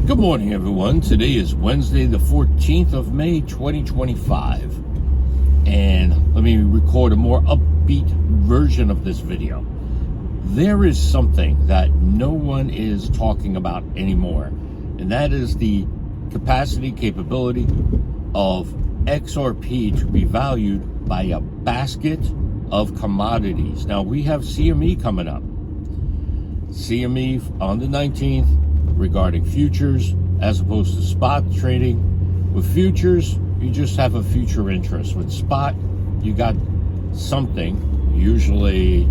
Good morning, everyone. Today is Wednesday, the 14th of May, 2025. And let me record a more upbeat version of this video. There is something that no one is talking about anymore, and that is the capability of XRP to be valued by a basket of commodities. Now, we have CME coming up. CME on the 19th regarding futures as opposed to spot trading. With futures, you just have a future interest. With spot, you got something, usually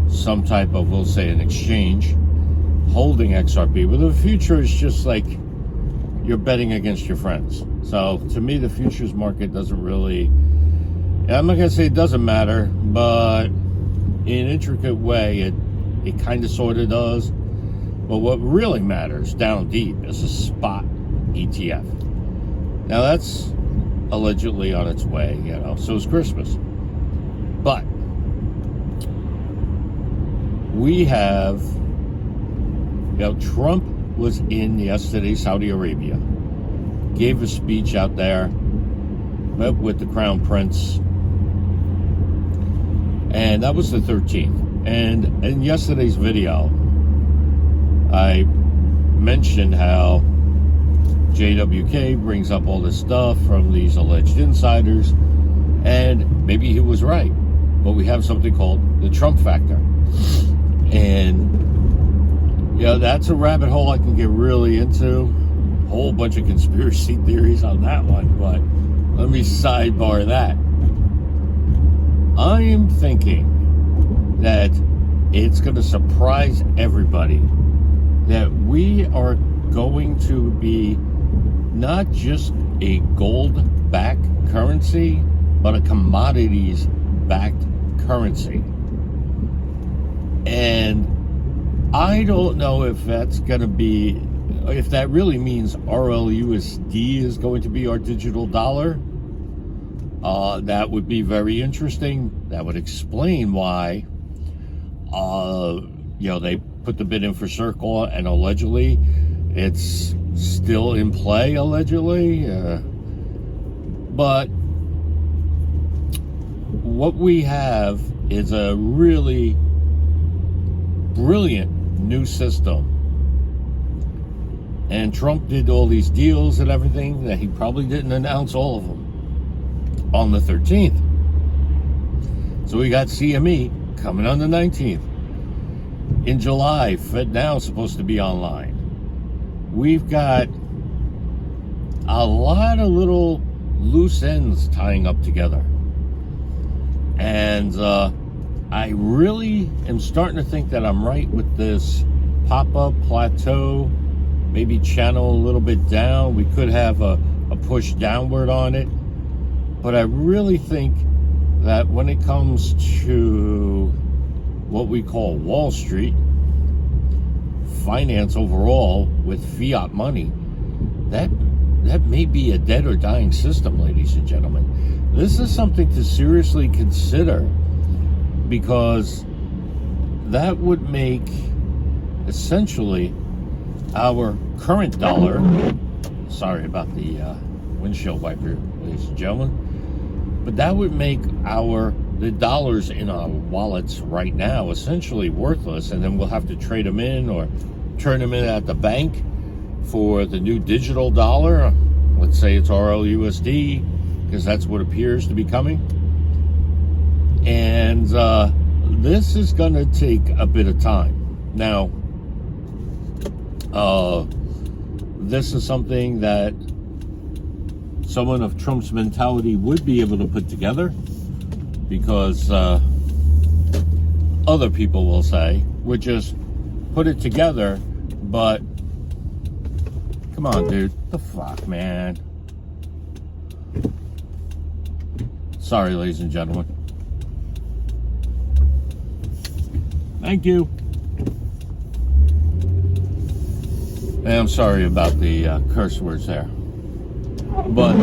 some type of, we'll say, an exchange holding XRP. With a future, it's just like you're betting against your friends. So to me, the futures market doesn't really, I'm not going to say it doesn't matter, but in an intricate way, it kind of sort of does. But what really matters down deep is a spot ETF. Now that's allegedly on its way, so is Christmas. But we have, Trump was in yesterday, Saudi Arabia, gave a speech out there, met with the Crown Prince, and that was the 13th. And in yesterday's video, I mentioned how JWK brings up all this stuff from these alleged insiders, and maybe he was right, but we have something called the Trump factor. And, that's a rabbit hole I can get really into. A whole bunch of conspiracy theories on that one, but let me sidebar that. I am thinking that it's going to surprise everybody that we are going to be not just a gold-backed currency, but a commodities-backed currency. And I don't know if that's going to be, if that really means RLUSD is going to be our digital dollar. That would be very interesting. That would explain why, they put the bid in for Circle, and allegedly it's still in play, allegedly. But what we have is a really brilliant new system. And Trump did all these deals and everything that he probably didn't announce all of them on the 13th. So we got CME coming on the 19th. In July, FedNow is supposed to be online. We've got a lot of little loose ends tying up together. And I really am starting to think that I'm right with this pop-up plateau, maybe channel a little bit down. We could have a push downward on it. But I really think that when it comes to what we call Wall Street, finance overall with fiat money, that may be a dead or dying system, ladies and gentlemen. This is something to seriously consider, because that would make essentially our current dollar, sorry about the windshield wiper, ladies and gentlemen, but that would make the dollars in our wallets right now essentially worthless, and then we'll have to trade them in or turn them in at the bank for the new digital dollar. Let's say it's RLUSD, because that's what appears to be coming. And this is going to take a bit of time. Now, this is something that someone of Trump's mentality would be able to put together, because other people will say, would just put it together, but come on, dude. The fuck, man. Sorry, ladies and gentlemen. Thank you. And I'm sorry about the curse words there. But,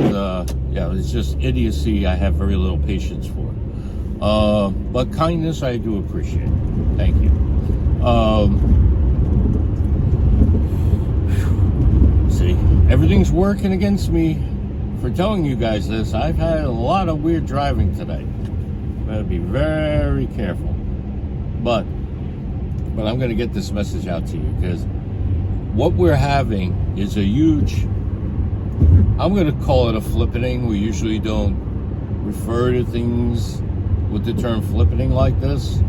it's just idiocy I have very little patience for. But kindness I do appreciate. Thank you. everything's working against me for telling you guys this. I've had a lot of weird driving today. I'm going to be very careful. But I'm going to get this message out to you, because what we're having is a huge, I'm going to call it a flippening. We usually don't refer to things with the term flippening like this.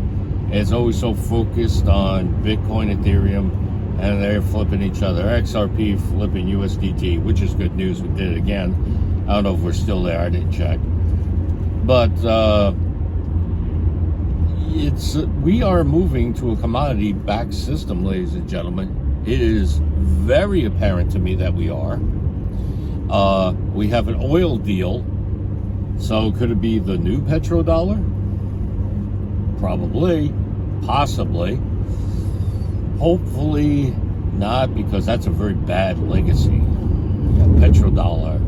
It's always so focused on Bitcoin, Ethereum, and they're flipping each other. XRP flipping USDT, which is good news. We did it again. I don't know if we're still there. I didn't check. But we are moving to a commodity-backed system, ladies and gentlemen. It is very apparent to me that we are. We have an oil deal. So could it be the new petrodollar? Probably. Possibly. Hopefully not, because that's a very bad legacy. Petrodollar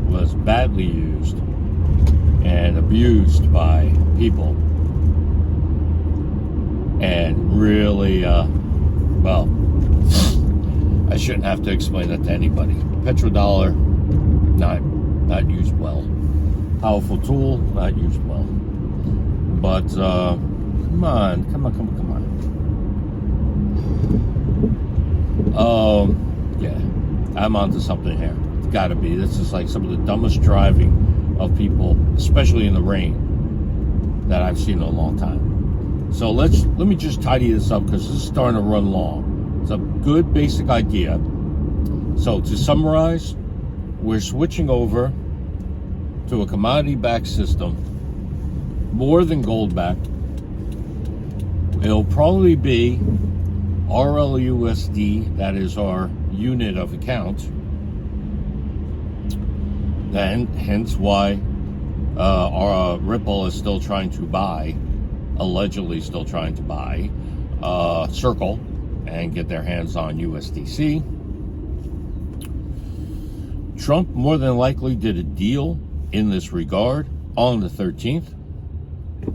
was badly used and abused by people, and really, well, I shouldn't have to explain that to anybody. Petrodollar, not used well. Powerful tool, not used well. But come on. Yeah, I'm onto something here. It's got to be. This is like some of the dumbest driving of people, especially in the rain, that I've seen in a long time. So let me just tidy this up, because this is starting to run long. It's a good basic idea. So to summarize, we're switching over to a commodity-backed system, more than gold-backed. It'll probably be RLUSD, that is our unit of account. Then, hence why our Ripple is still trying to buy, allegedly still trying to buy, Circle and get their hands on USDC. Trump more than likely did a deal in this regard on the 13th.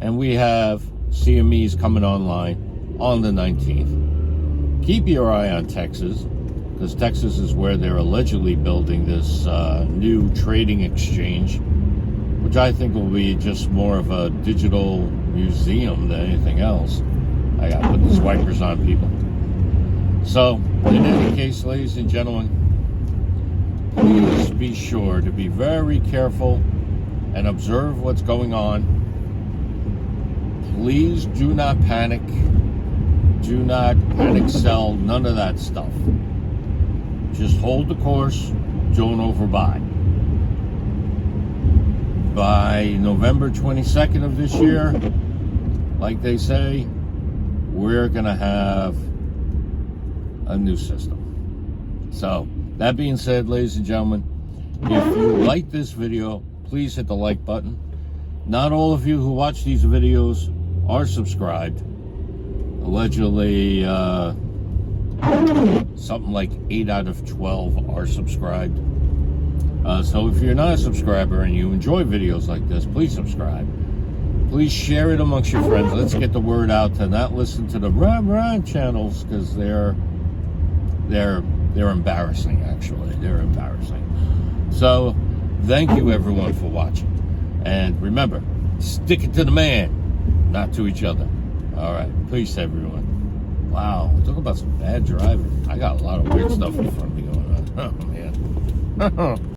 And we have CMEs coming online on the 19th. Keep your eye on Texas, because Texas is where they're allegedly building this new trading exchange, which I think will be just more of a digital museum than anything else. I got to put the swipers on people. So, in any case, ladies and gentlemen, please be sure to be very careful and observe what's going on. Please do not panic. Do not panic sell. None of that stuff. Just hold the course. Don't overbuy. By November 22nd of this year, like they say, we're going to have a new system. So, that being said, ladies and gentlemen, if you like this video, please hit the like button. Not all of you who watch these videos are subscribed. Allegedly, something like 8 out of 12 are subscribed. So if you're not a subscriber and you enjoy videos like this, please subscribe. Please share it amongst your friends. Let's get the word out to not listen to the rah channels, because they're embarrassing, actually. They're embarrassing. So, thank you everyone for watching. And remember, stick it to the man, not to each other. All right, peace everyone. Wow, talk about some bad driving. I got a lot of weird stuff in front of me going on. Oh man.